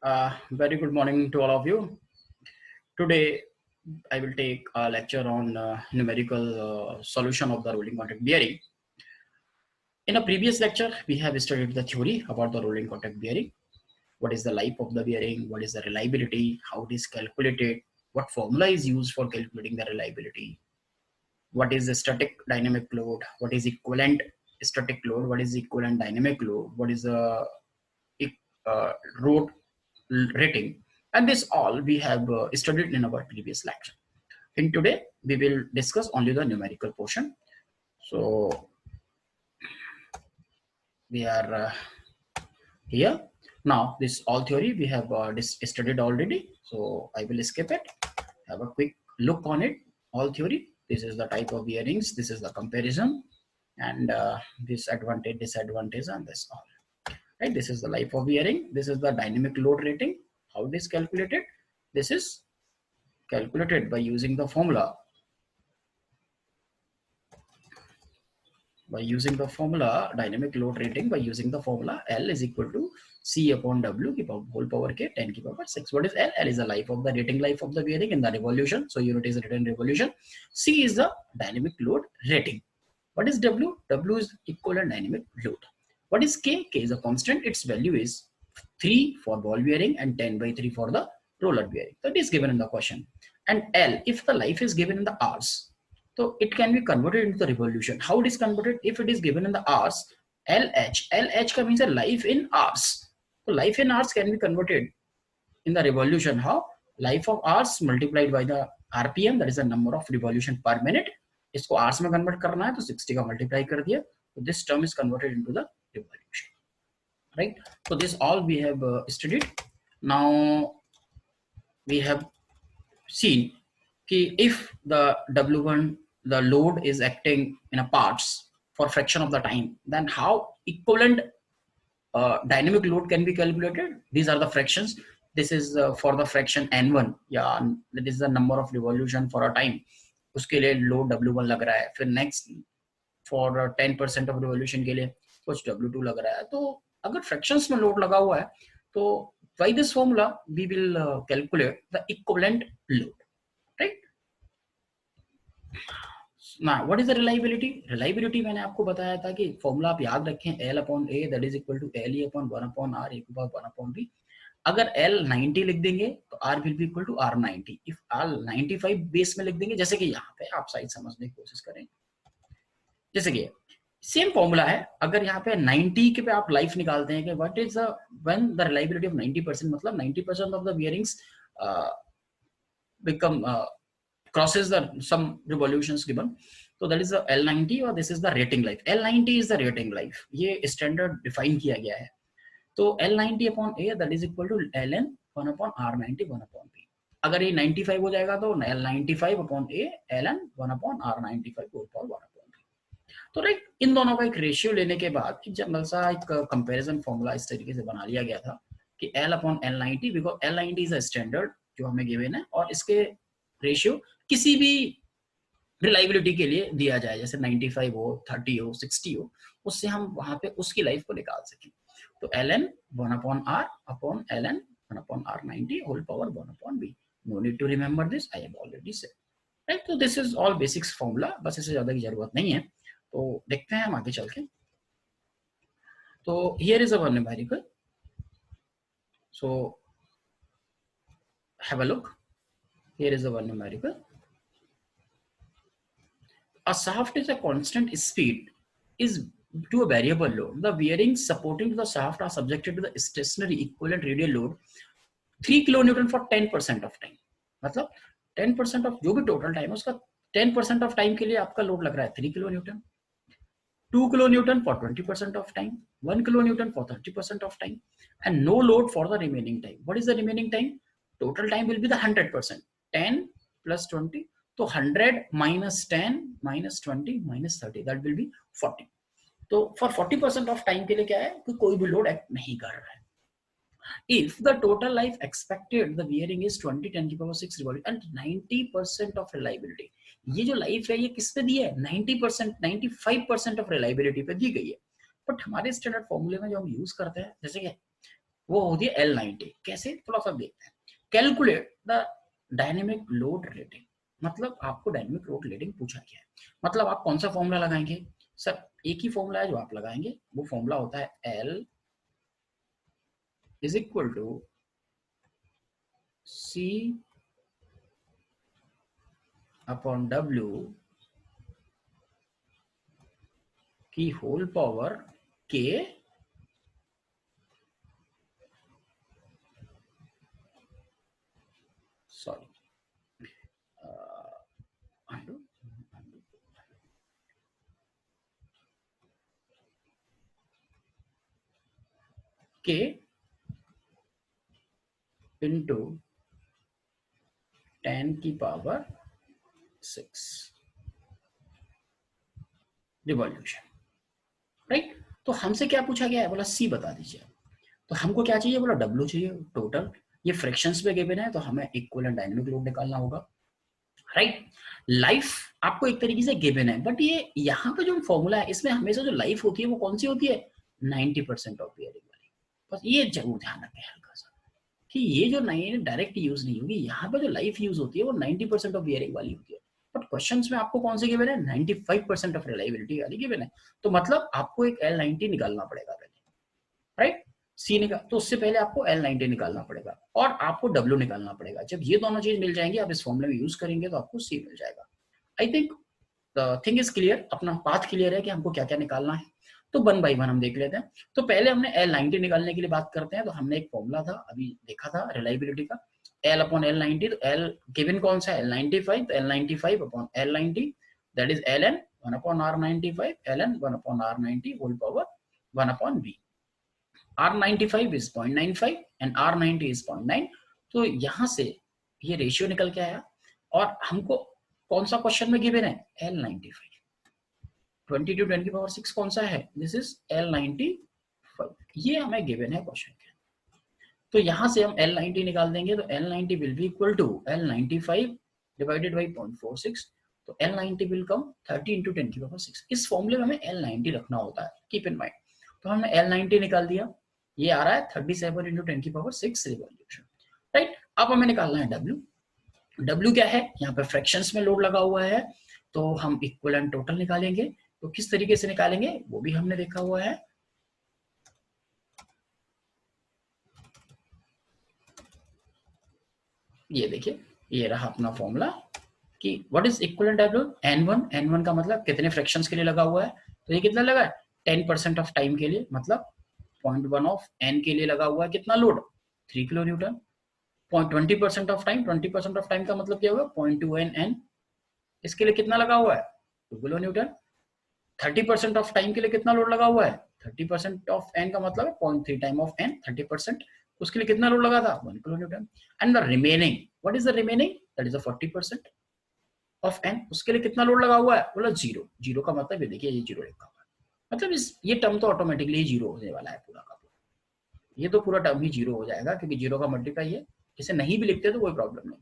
Very good morning to all of you. Today, I will take a lecture on numerical solution of the rolling contact bearing. In a previous lecture, we have studied the theory about the rolling contact bearing. What is the life of the bearing? What is the reliability? How it is calculated? What formula is used for calculating the reliability? What is the static dynamic load? What is equivalent static load? What is equivalent dynamic load? What is the road rating? And this all we have studied in our previous lecture. In today, we will discuss only the numerical portion. So we are here. Now this all theory we have studied already. So I will skip it. Have a quick look on it. All theory. This is the type of bearings. This is the comparison. And this advantage, disadvantage, and this all. Right, this is the life of bearing. This is the dynamic load rating. How it is calculated? This is calculated by using the formula. By using the formula, dynamic load rating, by using the formula L is equal to C upon W की whole power k 10 की power 6. What is L? L is the life of the rating life of the bearing in the revolution. So unit is written revolution. C is the dynamic load rating. What is W? W is equivalent dynamic load. What is K? K is a constant. Its value is 3 for ball bearing and 10/3 for the roller bearing. That is given in the question. And L, if the life is given in the hours, so it can be converted into the revolution. How it is converted? If it is given in the hours, LH means a life in hours. So life in hours can be converted in the revolution. How? Life of hours multiplied by the RPM, that is the number of revolution per minute. इसको hours में convert करना है तो 60 का multiply कर दिया. So this term is converted into the revolution. Right? So this all we have studied. Now we have seen कि if the W1, the load is acting in a parts for fraction of the time, then how equivalent dynamic load can be calculated? These are the fractions. This is for the fraction N1, yeah, that is the number of revolution for a time. उसके लिए load W1 लग रहा है. फिर next for 10% of revolution के लिए कुछ W2 लग रहा है. तो अगर fractions में load लगा हुआ है, तो by this formula we will calculate the equivalent load. Right? Now, what is the reliability? Reliability मैंने आपको बताया था कि फॉर्मूला आप याद रखें L upon A that is equal to LE upon 1 upon R A upon 1 upon B. अगर L 90 लिख देंगे तो R will be equal to R 90. If R 95 base में लिख देंगे, जैसे कि यहाँ पे आप साइड समझने की कोशिश करें, जैसे कि सेम फॉर्मूला है. अगर यहाँ पे 90 के पे आप लाइफ निकालते हैं कि what is the when the reliability of 90%, मतलब 90% of the bearings become crosses the some revolutions given, so that is the L90 or this is the rating life. L90 is the rating life. ये standard define किया गया है. तो L90 upon A that is equal to Ln 1 upon R90 1 upon B. अगर ये 95 हो जाएगा तो L95 upon A Ln 1 upon R95 whole power 1 upon B. तो राइट, इन दोनों का एक रेशियो लेने के बाद एक जनरल सा एक कंपैरिजन फॉर्मूला इस तरीके से बना लिया गया था कि L upon L90, because L90 is a standard जो हमें गिवन है, और इसके रेशियो किसी भी रिलायबिलिटी के लिए दिया जाए, जैसे 95 हो, 30 हो, 60 हो, उससे हम वहां पे उसकी लाइफ को निकाल सकें. तो Ln 1 upon R upon Ln 1 upon R90 whole power 1 upon B. No need to remember this, I have already said. Right? So this is all basics formula, बस इससे ज्यादा की जरूरत नहीं है. तो देखते हैं हम आगे चल के. तो here is our numerical. So have a look. Here is our numerical. A shaft is a constant speed is to a variable load. The bearings supporting to the shaft are subjected to the stationary equivalent radial load 3 kilonewton for 10% of time. मतलब 10% of जो भी total time है उसका 10% of time के लिए आपका load लग रहा है 3 kilonewton, 2 kilonewton for 20% of time, 1 kilonewton for 30% of time, and no load for the remaining time. What is the remaining time? Total time will be the 100%. 10 plus 20. तो 100 minus 10 minus 20 minus 30, that will be 40. तो for 40% of time के लिए क्या है कि कोई भी load act नहीं कर रहा है. If the total life expected the bearing is 20 10 की power 6 revolution and 90% of reliability, ये जो लाइफ है ये किस पे दी है? 90% 95% ऑफ रिलायबिलिटी पे दी गई है. बट हमारे स्टैंडर्ड फॉर्मूले में जो हम यूज करते हैं, जैसे कि वो होती है L90। कैसे, थोड़ा सा देखते हैं। Calculate the dynamic load rating, मतलब आपको डायनेमिक लोड रेटिंग पूछा गया है, मतलब आप कौन सा फॉर्मूला लगाएंगे सर? एक ही फॉर्मूला है जो आप लगाएंगे, वो फॉर्मूला होता है L is equal to C upon W की whole power K sorry K into 10 की पावर 6 रिवॉल्यूशन, राइट। तो हमसे क्या पूछा गया है, बोला C बता दीजिए। तो हमको क्या चाहिए, बोला W चाहिए टोटल, ये फ्रैक्शंस में गिवन है तो हमें इक्विवेलेंट डायनामिक लोड निकालना होगा, राइट। लाइफ आपको एक तरीके से गिवन है, बट ये यहाँ पे जो फॉर्मूला है इसमें हमेशा जो लाइफ होती है वो कौन सी होती है, 90% ऑफ बियरिंग वाली। बस ये जरूर ध्यान रखें हल्का सा, कि ये जो नहीं डायरेक्ट यूज नहीं होगी, यहाँ पे जो लाइफ यूज होती है वो 90% ऑफ बियरिंग वाली होती है। बट क्वेश्चंस में आपको कौन सी गिवन है, 95% ऑफ रिलायबिलिटी वाली गिवन है। तो मतलब आपको एक L90 निकालना पड़ेगा पहले, राइट। सी निकाल, तो उससे पहले आपको L90 निकालना पड़ेगा और आपको W निकालना पड़ेगा। जब ये दोनों चीज मिल जाएंगे, आप इस फॉर्मूले में यूज करेंगे तो आपको C मिल जाएगा। I think the thing is clear, अपना पाथ क्लियर है कि हमको क्या क्या निकालना है। तो 1 बाई 1 हम देख लेते हैं। तो पहले हमने L90 निकालने के लिए बात करते हैं। तो हमने एक फॉर्मूला था अभी देखा था रिलायबिलिटी का, L अपॉन L90। तो L गिवन कौन सा है, L95, तो L95 upon L90 that is Ln 1 upon R95, Ln 1 upon R90 whole power 1 upon B। R95 is 0.95 and R90 is 0.9। तो यहां से ये रेशियो निकल के आया और हमको कौन सा क्वेश्चन में गिवन है, L95। 20 to 10 की पावर 6 कौन सा है, दिस इज L95, ये हमें गिवन है क्वेश्चन के। तो यहां से हम L90 निकाल देंगे, तो L90 will be equal to L95 divided by 0.46। तो L90 विल कम 30 into 10 की पावर 6। इस फॉर्मूले में हमें L90 रखना होता है, कीप इन माइंड। तो हमने L90 निकाल दिया, ये आ रहा है 37 into 10 की पावर 6 रिवॉल्यूशन, राइट। अब हमें निकालना है W। W क्या है, यहाँ पे फ्रैक्शंस में लोड लगा हुआ है, तो हम इक्विवेलेंट टोटल निकालेंगे। तो किस तरीके से निकालेंगे वो भी हमने देखा हुआ है। ये देखिए, ये रहा अपना फॉर्मूला कि what is equivalent W, N1। N1 का मतलब कितने फ्रैक्शंस के लिए लगा हुआ है, तो ये कितना लगा है, 10% ऑफ टाइम के लिए, मतलब 0.1 ऑफ N के लिए लगा हुआ है कितना load, 3 kilo Newton. 20% of time, 20% of time का मतलब क्या होगा, 0.2 N, इसके लिए कितना लगा हुआ है, 2 किलो न्यूटन। 30% ऑफ टाइम के लिए कितना लोड लगा हुआ है, 30% ऑफ N का मतलब है 0.3 टाइम ऑफ N, 30%, उसके लिए कितना लोड लगा था, 1 kilo Newton. And the remaining, what is the remaining, that is the 40% of N, उसके लिए कितना लोड लगा हुआ है, बोला जीरो। जीरो का मतलब ये देखिए, ये जीरो लिखा हुआ है, मतलब इस ये टर्म तो ऑटोमेटिकली जीरो होने वाला है पूरा का पूरा, ये तो पूरा टर्म ही जीरो हो जाएगा क्योंकि जीरो का मल्टीप्लाई है। इसे नहीं भी लिखते तो कोई प्रॉब्लम नहीं।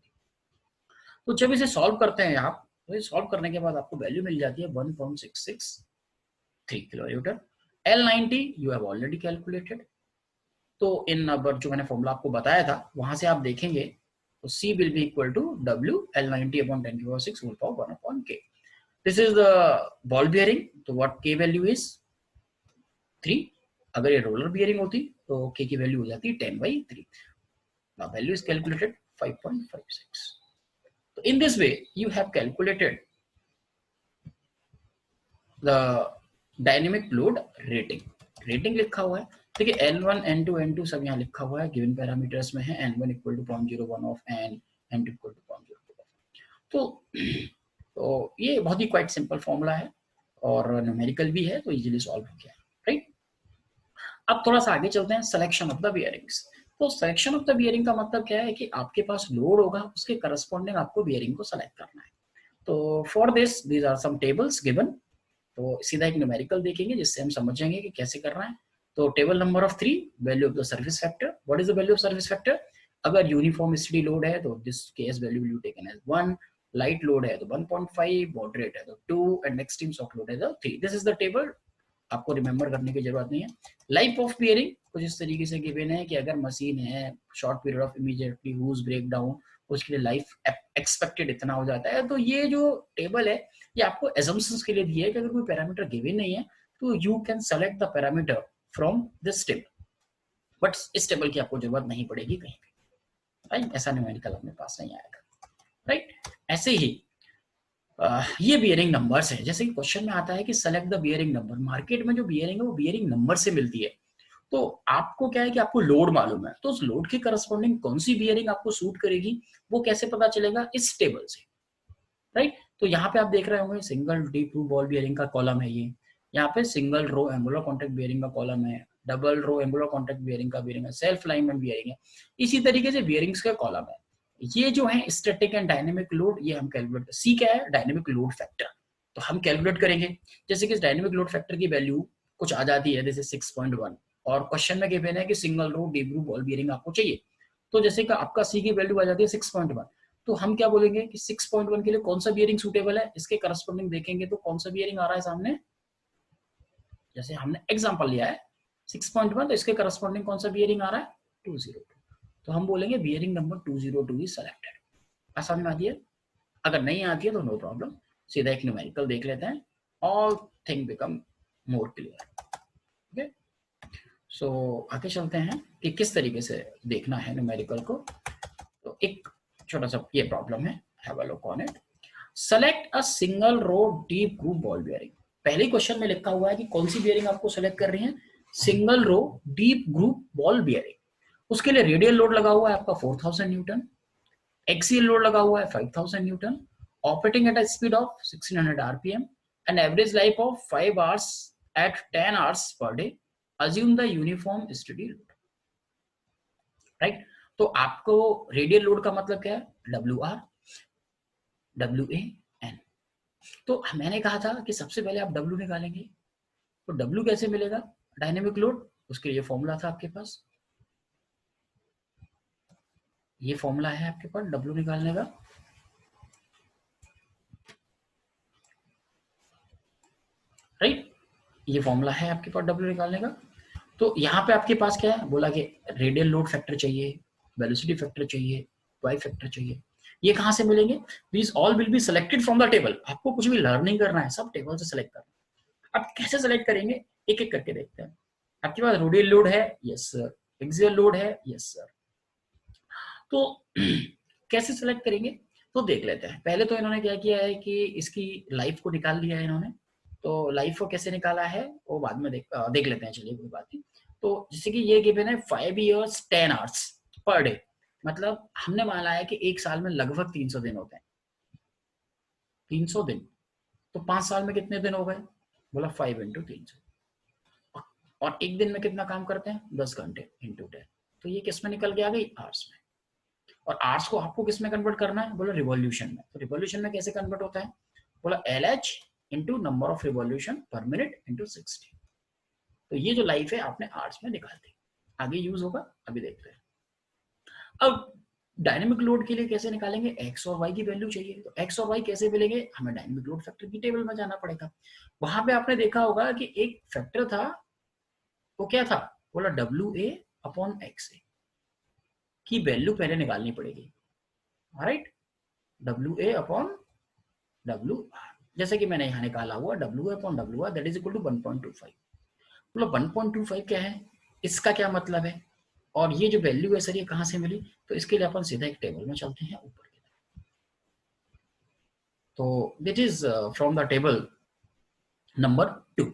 तो जब इसे सॉल्व करते हैं आप, तो ये सॉल्व करने के बाद आपको वैल्यू मिल जाती है 1.663 kilo Newton. L90 you have already calculated. तो इन नंबर जो मैंने फॉर्मूला आपको बताया था वहां से आप देखेंगे, तो C will be equal to W L90 upon 10 की power 6 whole power 1 upon K। This is the ball bearing, तो व्हाट K वैल्यू इज 3। अगर ये रोलर बियरिंग होती तो K की वैल्यू हो जाती 10/3। Now value is calculated 5.56. So in this way you have calculated the dynamic load rating। Rating लिखा हुआ है, देखिए N1 N2 N2 सब यहाँ लिखा हुआ है, गिवन पैरामीटर्स में है। N1 equal to 0.01 of N, N2 equal to 0.02। तो ये बहुत ही क्वाइट सिंपल फॉर्मूला है और न्यूमेरिकल भी है, तो इजीली सॉल्व हो गया, राइट। अब थोड़ा सा आगे चलते हैं, सिलेक्शन ऑफ द बियरिंग्स। तो सिलेक्शन ऑफ द बियरिंग का मतलब क्या है कि आपके पास लोड होगा, उसके करस्पॉन्डिंग आपको बियरिंग को सेलेक्ट करना है। तो for this these are some tables given. तो सीधा एक न्यूमेरिकल देखेंगे जिससे हम समझ जाएंगे कि कैसे करना है। तो table number of 3, value of the service factor. What is the value of service factor, अगर यूनिफॉर्म स्टडी लोड है तो this case value will be taken as 1, light load है तो 1.5, मॉडरेट है तो 2 एंड एक्सट्रीम शॉक लोड है तो 3। This is the table आपको रिमेंबर करने की जरूरत नहीं है। लाइफ ऑफ बियरिंग कुछ इस तरीके से गिवन है कि अगर मशीन है short period of immediately whose break down, उसके लिए लाइफ एक्सपेक्टेड इतना हो जाता है। तो ये जो टेबल है ये आपको एजम्पशंस के लिए दिया है कि अगर कोई पैरामीटर गिवन नहीं है तो you can select the parameter from this table, but इस टेबल की आपको जरूरत नहीं पड़ेगी कहीं भी, राइट। ऐसा न्यूमेरिकल अपने पास नहीं आएगा, राइट। ऐसे ही ये बियरिंग नंबर्स है। जैसे कि क्वेश्चन में आता है कि select the bearing number, market में जो बियरिंग है वो बियरिंग नंबर से मिलती है। तो आपको क्या है कि आपको लोड मालूम है, तो उस लोड के करस्पॉन्डिंग कौन सी बियरिंग आपको सूट करेगी वो कैसे पता चलेगा, इस टेबल से, राइट। तो यहाँ पे आप देख रहे होंगे single deep groove ball bearing का कॉलम है ये, यहाँ पे single row angular contact bearing का कॉलम है, double row angular contact bearing का बियरिंग है, सेल्फ अलाइनमेंट बियरिंग है, इसी तरीके से बियरिंग्स का कॉलम है। ये जो है स्टैटिक एंड डायनेमिक लोड, ये हम कैलकुलेट, सी क्या है, डायनेमिक लोड फैक्टर, तो हम कैलकुलेट करेंगे। जैसे कि डायनेमिक लोड फैक्टर की वैल्यू कुछ आ जाती है जैसे 6.1, और क्वेश्चन में गिवन है कि single row deep groove ball bearing आपको चाहिए, तो जैसे कि आपका सी की वैल्यू आ जाती है 6.1, तो हम क्या बोलेंगे कि 6.1 के लिए कौन सा बियरिंग सूटेबल है, इसके करस्पॉन्डिंग देखेंगे तो कौन सा बियरिंग आ रहा है सामने, जैसे हमने एग्जांपल लिया है 6.1, तो इसके करस्पॉन्डिंग कौन सा बियरिंग आ रहा है 202, तो हम बोलेंगे बियरिंग नंबर 202 इज सेलेक्टेड। आसान में आती है, अगर नहीं आती है तो नो प्रॉब्लम, सीधा एक न्यूमेरिकल देख लेते हैं, all thing become more clear. Okay, so आगे चलते हैं कि किस तरीके से देखना है न्यूमेरिकल को। तो एक छोटा सा ये प्रॉब्लम है, have a look on it. Select a single row deep groove ball bearing. पहले क्वेश्चन में लिखा हुआ है कि कौन सी बियरिंग आपको सेलेक्ट कर रही है, single row deep groove ball bearing. उसके लिए रेडियल लोड लगा हुआ है आपका 4000 न्यूटन, एक्सियल लोड लगा हुआ है 5000 newton, operating at a speed of 1600 RPM, an average life of 5 hours at 10 hours per day, assume the uniform steady load, right. तो आपको रेडियल लोड का मतलब क्या है, WR WAN। तो मैंने कहा था कि सबसे पहले आप W निकालेंगे, तो W कैसे मिलेगा, डायनेमिक लोड, उसके लिए फॉर्मूला था आपके पास, ये फॉर्मूला है आपके पास W निकालने का, राइट। ये फॉर्मूला है आपके पास W निकालने का। तो यहाँ पे आपके पास क्या है, बोला कि रेडियल लोड फैक्टर चाहिए, वेलोसिटी फैक्टर चाहिए, वाई फैक्टर चाहिए, ये कहाँ से मिलेंगे, these all will be selected from the table. आपको कुछ भी लर्न नहीं करना है, सब टेबल से सिलेक्ट करना है। आप कैसे सिलेक्ट करेंगे, एक एक करके देखते हैं। आपके पास रेडियल लोड है, यस सर, एक्सियल लोड है, यस सर, तो कैसे सिलेक्ट करेंगे तो देख लेते हैं। पहले तो इन्होंने क्या किया है कि इसकी लाइफ को निकाल लिया है इन्होंने, तो लाइफ को कैसे निकाला है वो बाद में देख लेते हैं, चलिए कोई बात नहीं। तो जैसे कि ये गिवन है 5 years 10 hours पर डे, मतलब हमने माना है कि एक साल में लगभग 300 दिन होते हैं, 300 दिन, तो 5 साल में कितने दिन हो गए, बोला 5 into 300, और एक दिन में कितना काम करते हैं 10 घंटे into 10, तो ये किस में निकल के आ गई, आवर्स में। और आवर्स को आपको किस में कन्वर्ट करना है, बोला रिवॉल्यूशन में, तो रिवॉल्यूशन में कैसे कन्वर्ट होता है, बोला LH into number of revolution पर मिनट इंटू 60, तो ये जो लाइफ है आपने आवर्स में निकाल दी, आगे यूज होगा अभी देखते हैं। अब डायनेमिक लोड के लिए कैसे निकालेंगे, एक्स और वाई की वैल्यू चाहिए, तो एक्स और वाई कैसे मिलेंगे, हमें डायनेमिक लोड फैक्टर की टेबल में जाना पड़ेगा। वहां पे आपने देखा होगा कि एक फैक्टर था, वो क्या था, बोला WA/XA की वैल्यू पहले निकालनी पड़ेगी, राइट, WA/WR, जैसे कि मैंने यहाँ निकाला हुआ WA/WR that is equal to 1.25, मतलब 1.25 क्या है, इसका क्या मतलब है, और ये जो वैल्यू है सर ये कहां से मिली, तो इसके लिए अपन सीधा एक टेबल में चलते हैं ऊपर की तरफ। तो that is from the table number 2,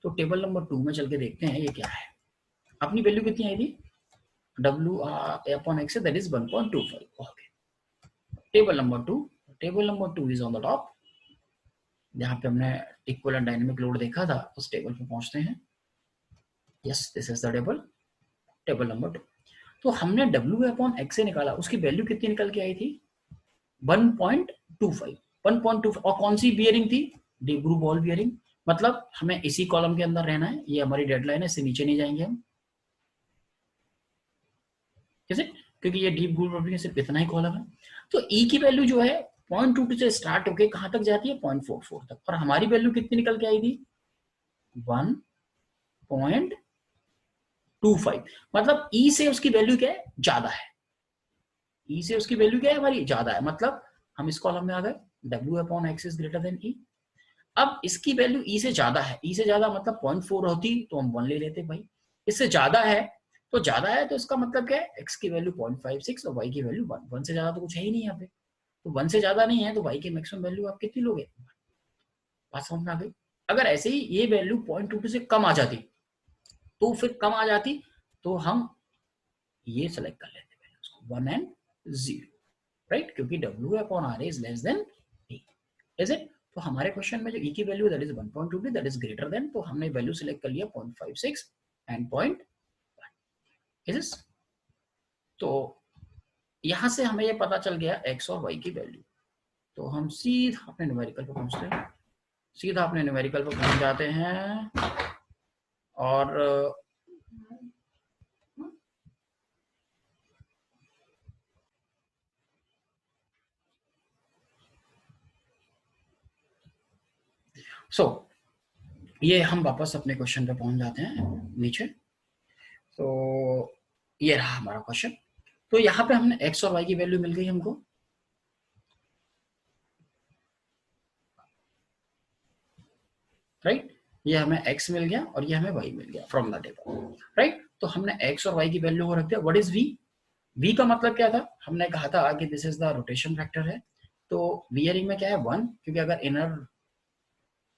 तो टेबल नंबर 2 में चल के देखते हैं ये क्या है। अपनी वैल्यू कितनी आई थी, WA/X that is 1.25, okay. Table number 2, table number 2 is on the top, जहां पे हमने इक्विवेलेंट डायनेमिक लोड देखा था उस टेबल पे पहुंचते हैं, yes this is the table, table number 2। तो हमने WA/X से निकाला, उसकी वैल्यू कितनी निकल के आई थी 1.25, 1.25, और कौन सी बियरिंग थी, डीप ग्रूव बॉल बियरिंग, मतलब हमें इसी कॉलम के अंदर रहना है, ये हमारी डेडलाइन है, इससे नीचे नहीं जाएंगे हम, कैसे, क्योंकि ये डीप ग्रूव बॉल सिर्फ इतना ही कॉलम है। तो ई की वैल्यू जो है 0.22 से स्टार्ट होके कहां तक जाती है 0.44 तक, और हमारी वैल्यू कितनी निकल के आई थी 1 0.25, मतलब ई से उसकी वैल्यू क्या है, ज्यादा है, ई से उसकी वैल्यू क्या है हमारी, ज्यादा है, मतलब हम इस कॉलम में आ गए, W/X इज ग्रेटर देन ई। अब इसकी वैल्यू ई से ज्यादा है, ई से ज्यादा मतलब 0.4 होती तो हम 1 ले लेते भाई, इससे ज्यादा है तो ज्यादा है, तो इसका मतलब क्या है, x की वैल्यू 0.56 और y की वैल्यू 1, 1 से ज्यादा तो कुछ है ही नहीं यहाँ पे, तो 1 से ज्यादा नहीं है, तो y की मैक्सिमम वैल्यू आप कितनी लोगे, बात समझ में आ गई। अगर ऐसे ही ये वैल्यू 0.22 से कम आ जाती, तो फिर कम आ जाती तो हम ये सेलेक्ट कर लेते पहले उसको 1 एंड 0, राइट, क्योंकि W/R is less than E, is it. तो हमारे क्वेश्चन में जो E की value that is 1.22 that is greater than, तो हमने वैल्यू सिलेक्ट कर लिया 0.56 एंड 0.1, इज इट। तो यहां से हमें ये पता चल गया x और y की वैल्यू, तो हम सीधा अपने न्यूमेरिकल पर पहुंचते हैं, सीधा अपने न्यूमेरिकल पर पहुंच जाते हैं और ये हम वापस अपने क्वेश्चन पे पहुंच जाते हैं नीचे। तो ये रहा हमारा क्वेश्चन, तो यहाँ पे हमने x और y की वैल्यू मिल गई हमको, राइट, ये हमें x मिल गया और ये हमें y मिल गया फ्रॉम द टेबल, राइट। तो हमने x और y की वैल्यू को रख दिया, व्हाट इज v, v का मतलब क्या था, हमने कहा था कि this is the rotation factor है, तो वियरिंग में क्या है 1, क्योंकि अगर inner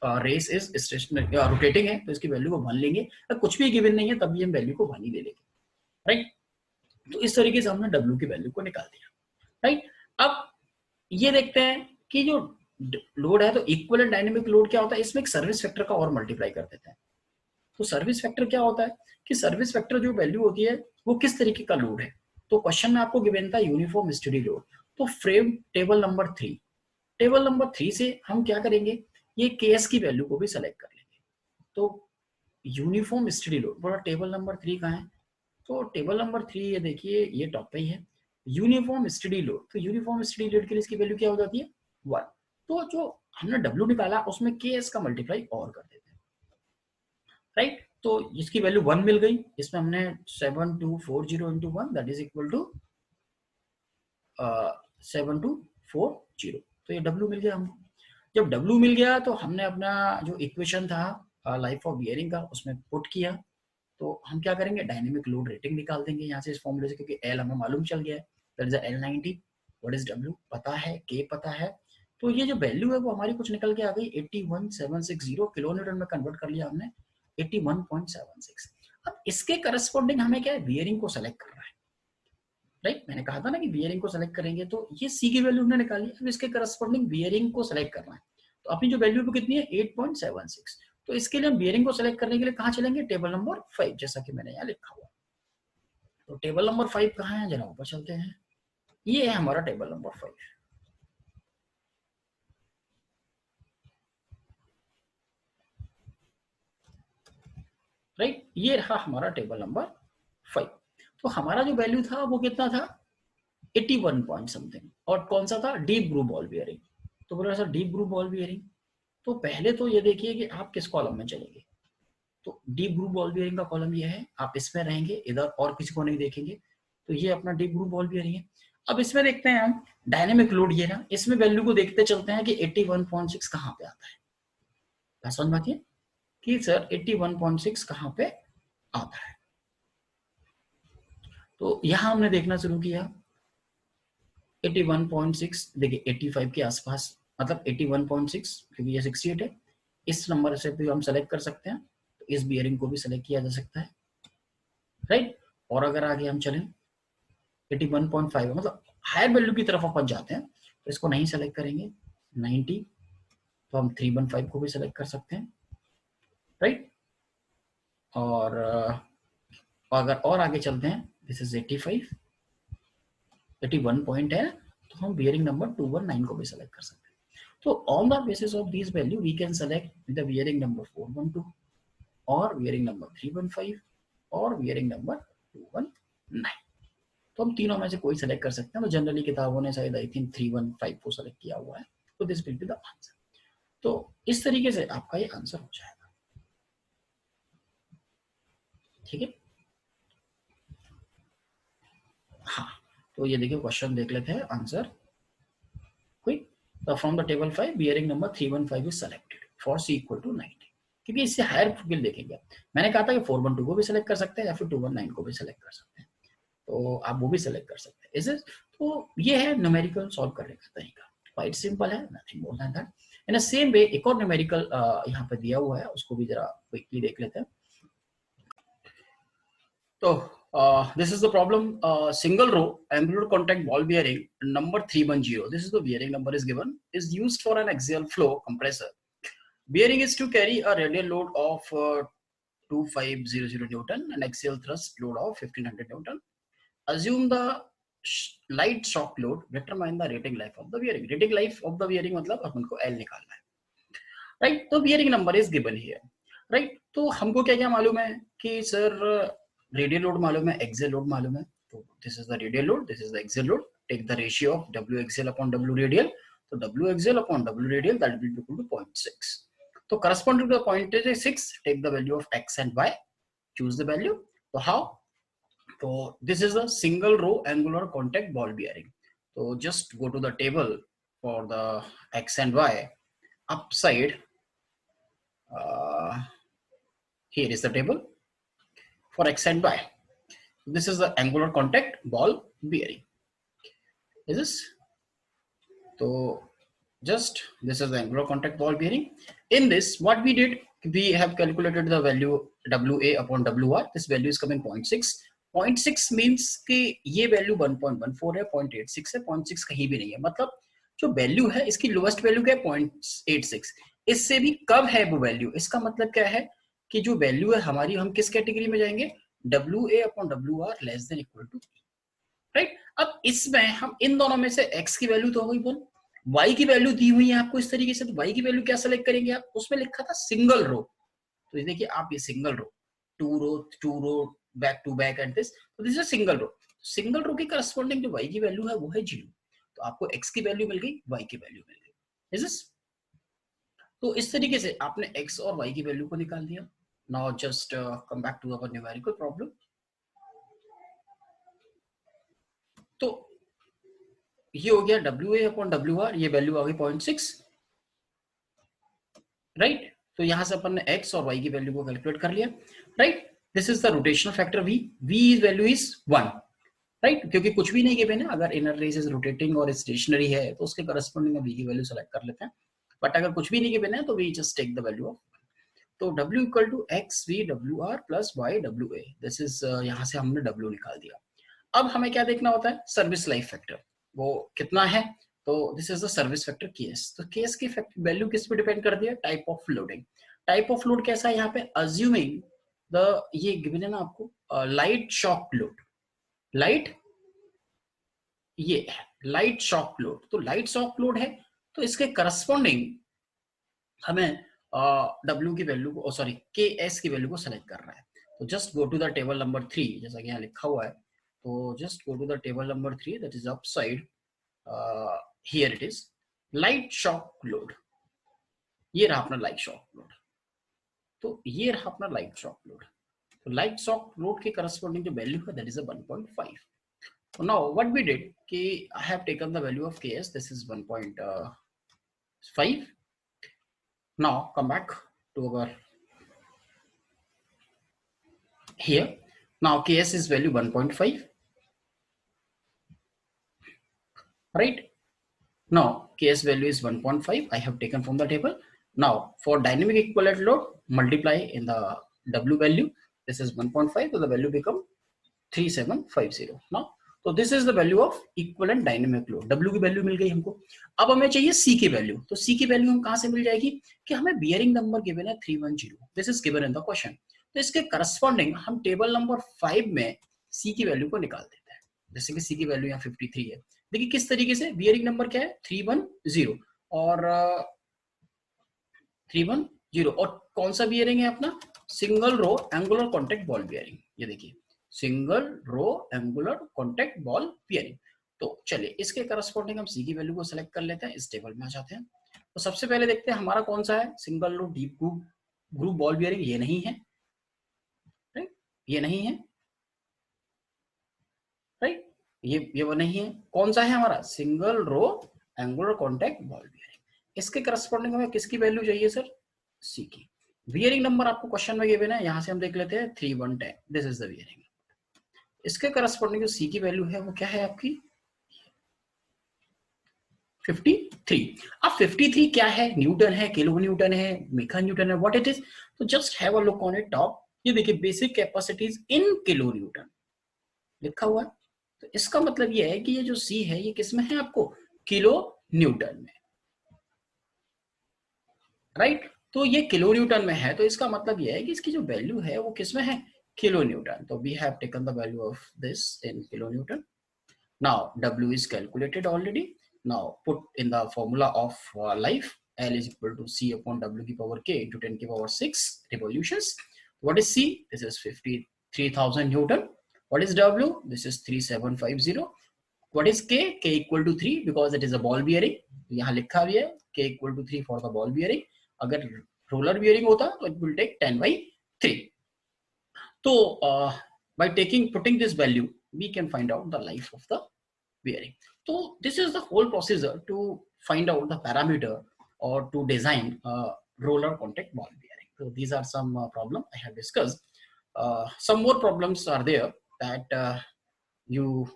race is stationary rotating है तो इसकी वैल्यू को 1 लेंगे, अगर कुछ भी गिवन नहीं है तब भी हम वैल्यू को 1 ही ले लेंगे, राइट। तो इस तरीके से हमने W की वैल्यू को निकाल दिया, राइट। अब ये देखते हैं कि जो लोड है, तो इक्विवेलेंट डायनेमिक लोड क्या होता है, इसमें एक सर्विस फैक्टर का और मल्टीप्लाई कर देते हैं। तो सर्विस फैक्टर क्या होता है कि सर्विस फैक्टर जो वैल्यू होती है वो किस तरीके का लोड है, तो क्वेश्चन में आपको गिवन था यूनिफॉर्म स्टडी लोड, तो frame table number 3, table number 3 से हम क्या करेंगे, ये केएस की वैल्यू को भी सेलेक्ट कर लेंगे। तो यूनिफॉर्म स्टडी लोड, बोला टेबल नंबर 3 कहाँ है, तो टेबल नंबर 3 ये देखिए ये टॉप पे ही है, यूनिफॉर्म स्टडी लोड, तो यूनिफॉर्म स्टडी लोड के लिए इसकी वैल्यू क्या हो जाती है 1, तो जो हमने W निकाला उसमें KS का मल्टीप्लाई और कर देते हैं, राइट। तो इसकी वैल्यू 1 मिल गई, इसमें हमने 7240 into 1 that is equal to 7240, तो ये W मिल गया हमको। जब W मिल गया तो हमने अपना जो इक्वेशन था लाइफ ऑफ बियरिंग का उसमें पुट किया, तो हम क्या करेंगे, डायनेमिक लोड रेटिंग निकाल देंगे यहाँ से इस फॉर्मूले से, क्योंकि L हमें मालूम चल गया है, that is L90, what is W पता है, K पता है, तो ये जो वैल्यू है वो हमारी कुछ निकल के आ गई 81760, किलोमीटर में कन्वर्ट कर लिया हमने 81.76। अब इसके करस्पॉन्डिंग हमें क्या है, बियरिंग को सेलेक्ट करना है, राइट। मैंने कहा था ना कि बियरिंग को सेलेक्ट करेंगे, तो ये सी की वैल्यू हमने निकाली, अब इसके करस्पॉन्डिंग बियरिंग को सेलेक्ट करना है, तो अपनी जो वैल्यू पे कितनी है 8.76, तो इसके लिए हम बियरिंग को सेलेक्ट करने के लिए कहाँ चलेंगे, टेबल नंबर 5, जैसा कि मैंने यहाँ लिखा हुआ, तो टेबल नंबर 5 कहाँ है, जरा ऊपर चलते हैं, ये है हमारा टेबल नंबर 5, राइट, ये रहा हमारा टेबल नंबर 5। तो हमारा जो वैल्यू था वो कितना था 81 पॉइंट समथिंग, और कौन सा था, डीप ग्रूव बॉल बियरिंग, तो बोला sir deep groove ball bearing, तो पहले तो ये देखिए कि आप किस कॉलम में चलेंगे, तो डीप ग्रूव बॉल बियरिंग का कॉलम ये है, आप इसमें रहेंगे, इधर और किसी को नहीं देखेंगे, तो ये अपना डीप ग्रूव बॉल बियरिंग है। अब इसमें देखते हैं हम डायनेमिक लोड, ये ना इसमें वैल्यू को देखते चलते हैं कि 81.6 कहाँ पे आता है, समझ में आती है कि सर 81.6 कहाँ पे आता है, तो यहां हमने देखना शुरू किया 81.6, देखिए 85 के आसपास, मतलब 81.6, क्योंकि ये 68 है, इस नंबर से भी हम सेलेक्ट कर सकते हैं, तो इस बियरिंग को भी सेलेक्ट किया जा सकता है, राइट। और अगर आगे हम चलें 81.5, मतलब हायर वैल्यू की तरफ अपन जाते हैं, तो इसको नहीं सेलेक्ट करेंगे 90, तो हम 315 को भी सेलेक्ट कर सकते हैं, राइट। और अगर और आगे चलते हैं, दिस इज 85, 81 पॉइंट है, तो हम बियरिंग नंबर 219 को भी सेलेक्ट कर सकते हैं। So on the basis of these value, we can select the bearing number 412 or bearing number 315 और bearing number 219। तो हम तीनों में से कोई सेलेक्ट कर सकते हैं, तो जनरली किताबों ने शायद आई थिंक 315 को सेलेक्ट किया हुआ है, तो this will be the answer. तो इस तरीके से आपका ये आंसर हो जाएगा। ठीक है, हाँ, तो ये देखिए क्वेश्चन देख लेते हैं आंसर क्विक। तो from the table 5 bearing number 315 is selected for C equal to 90, क्योंकि इससे हायर फिगर देखेंगे। मैंने कहा था कि 412 को भी सिलेक्ट कर सकते हैं या फिर 219 को भी सिलेक्ट कर सकते हैं, तो आप वो भी सिलेक्ट कर सकते हैं। इसे तो ये है न्यूमेरिकल सॉल्व करने का तरीका, क्वाइट सिंपल है, nothing more than that. In the same way एक और न्यूमेरिकल यहाँ पे दिया हुआ है, उसको भी जरा क्विकली देख लेते हैं। So this is the problem. Single row angular contact ball bearing number 310. This is the bearing number is given. Is used for an axial flow compressor. Bearing is to carry a radial load of 2500 Newton and axial thrust load of 1500 Newton. Assume the light shock load. Determine the rating life of the bearing. Rating life of the bearing मतलब अपन को L निकालना है, right? तो bearing number is given here, right? तो हमको क्या क्या मालूम है कि सर रेडियल लोड मालूम है, एक्सियल लोड मालूम है, तो this is the radial load, this is the axial load, take the ratio of W axial upon W radial, तो W axial upon W radial that will be equal to 0.6, तो corresponding to the 0.6 take the value of x and y, choose the value, तो how, तो this is a single row angular contact ball bearing, तो just go to the table for the x and y upside, here is the table for x and y. This is the angular contact ball bearing. Is this? So just this is the angular contact ball bearing. In this, what we did, we have calculated the value WA upon WR. This value is coming 0.6. 0.6 means कि ये value 1.14 है, 0.86 है, 0.6 कहीं भी नहीं है, मतलब जो वैल्यू है इसकी लोएस्ट वैल्यू क्या है 0.86, इससे भी कम है वो वैल्यू, इसका मतलब क्या है कि जो वैल्यू है हमारी, हम किस कैटेगरी में जाएंगे, WA upon WR less than equal to, right. अब इसमें हम इन दोनों में से x की वैल्यू तो हो गई 1, y की वैल्यू दी हुई है आपको इस तरीके से, तो y की वैल्यू क्या सेलेक्ट करेंगे आप, उसमें लिखा था सिंगल रो, तो ये देखिए आप, ये single row, two row back to back and this, तो this is single row, single row की करस्पॉन्डिंग जो y की वैल्यू है वो है 0, तो आपको x की वैल्यू मिल गई, y की वैल्यू मिल गई, इज दिस। तो इस तरीके से आपने x और y की वैल्यू को निकाल दिया। Now just come back to our numerical problem. तो ये हो गया WA अपॉन WR, ये वैल्यू आ गई 0.6, राइट। तो यहां से अपन ने x और y की वैल्यू को कैलकुलेट कर लिया, right. This is the rotational factor v, value is 1, right, क्योंकि कुछ भी नहीं गिवन है, अगर इनर रेस इज रोटेटिंग और स्टेशनरी है तो उसके करस्पॉन्डिंग v की वैल्यू सेलेक्ट कर लेते हैं, बट अगर कुछ भी नहीं गिवन है तो we just take the value of, तो W equal to X V WR plus Y WA, this is, यहां से हमने W निकाल दिया। अब हमें क्या देखना होता है, सर्विस लाइफ फैक्टर, वो कितना है, तो this is the service factor KS, तो केएस की वैल्यू किस पे डिपेंड कर दिया, type of loading, type of load कैसा है यहाँ पे, अज्यूमिंग द, ये गिवन है ना आपको, लाइट शॉक लोड, लाइट, ये लाइट शॉक लोड, तो लाइट शॉक लोड है, तो इसके करस्पॉन्डिंग हमें W की वैल्यू को, सॉरी के एस की वैल्यू को सेलेक्ट करना है, तो just go to the table number 3, जैसा कि यहाँ लिखा हुआ है, तो just go to the table number 3 that is upside, here it is light shock load, ये रहा अपना लाइट शॉक लोड, तो ये रहा अपना लाइट शॉक लोड, तो लाइट शॉक लोड के करस्पॉन्डिंग जो वैल्यू है that is 1.5। So now what we did, कि I have taken the value of KS, this is 1.5. Now come back to our here. Now KS is value 1.5, right? Now KS value is 1.5. I have taken from the table. Now for dynamic equivalent load, multiply in the W value. This is 1.5, so the value become 3750. Now तो this is the value of equivalent dynamic load, W की value मिल गई हमको। अब हमें चाहिए C की value, तो C की वैल्यू हम कहां से मिल जाएगी, कि हमें बियरिंग नंबर गिवन है 310, this is given in the question, तो इसके करस्पॉन्डिंग हम टेबल नंबर 5 में C की वैल्यू को निकाल देते हैं, जैसे कि C की वैल्यू यहाँ 53 है, देखिए किस तरीके से, बियरिंग नंबर क्या है 310 और 310, और कौन सा बियरिंग है अपना, single row angular contact ball bearing, ये देखिए single row angular contact ball bearing. तो चलिए इसके करस्पॉन्डिंग हम C की वैल्यू को सिलेक्ट कर लेते हैं, इस टेबल में आ जाते हैं, तो सबसे पहले देखते हैं हमारा कौन सा है, single row deep groove ball bearing, ये नहीं है, राइट, ये नहीं है, राइट, ये वो नहीं है। कौन सा है हमारा? Single row angular contact ball bearing. इसके करस्पॉन्डिंग में किसकी वैल्यू चाहिए सर? सी की। बियरिंग नंबर आपको क्वेश्चन में गिवन है, यहां से हम देख लेते हैं 3110, दिस इज द बियरिंग। इसके करस्पॉन्डिंग जो सी की वैल्यू है वो क्या है आपकी? 53। अब 53 क्या है? न्यूटन है, किलो न्यूटन है, मेगा न्यूटन है, व्हाट इट इज? तो just have a look on it top. ये देखिए, बेसिक कैपेसिटीज इन किलो न्यूटन लिखा हुआ है। तो इसका मतलब ये है कि ये जो सी है ये किस में है आपको? किलो न्यूटन में, राइट। तो ये किलो न्यूटन में है, तो इसका मतलब ये है कि इसकी जो वैल्यू है वो किस में है? Kilo newton. तो we have taken the value of this in kilo newton. Now W is calculated already. Now put in the formula of life, L is equal to C upon W की power K into 10 की power 6 revolutions. What is C? This is 53,000 Newton. What is W? This is 3750. What is K? K equal to 3 because it is a ball bearing. यहाँ लिखा भी है K equal to 3 for the ball bearing. अगर roller bearing होता तो it will take 10 by 3. So by putting this value, we can find out the life of the bearing. So this is the whole procedure to find out the parameter or to design a roller contact ball bearing. So these are some problems I have discussed. Some more problems are there that you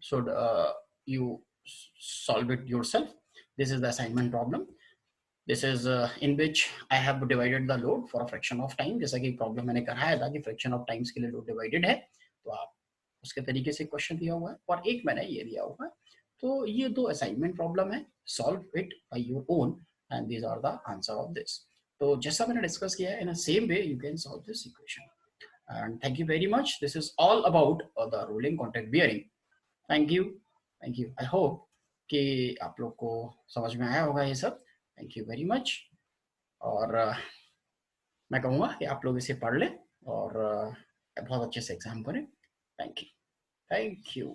should you solve it yourself. This is the assignment problem. This is in which I have divided the load for a fraction of time. जैसा कि problem मैंने कराया था कि fraction of times के लिए load divided है, तो आप उसके तरीके से क्वेश्चन दिया हुआ है, और एक मैंने ये दिया हुआ है। तो ये दो असाइनमेंट प्रॉब्लम है, solve it by your own and these are the answer of this. तो जैसा मैंने डिस्कस किया है, in a same way you can solve this equation. And thank you very much. This is all about the rolling contact bearing. Thank you, thank you. I hope कि आप लोग को समझ में आया होगा ये सब। Thank you very much. और मैं कहूँगा कि आप लोग इसे पढ़ लें और बहुत अच्छे से एग्जाम करें। Thank you, thank you.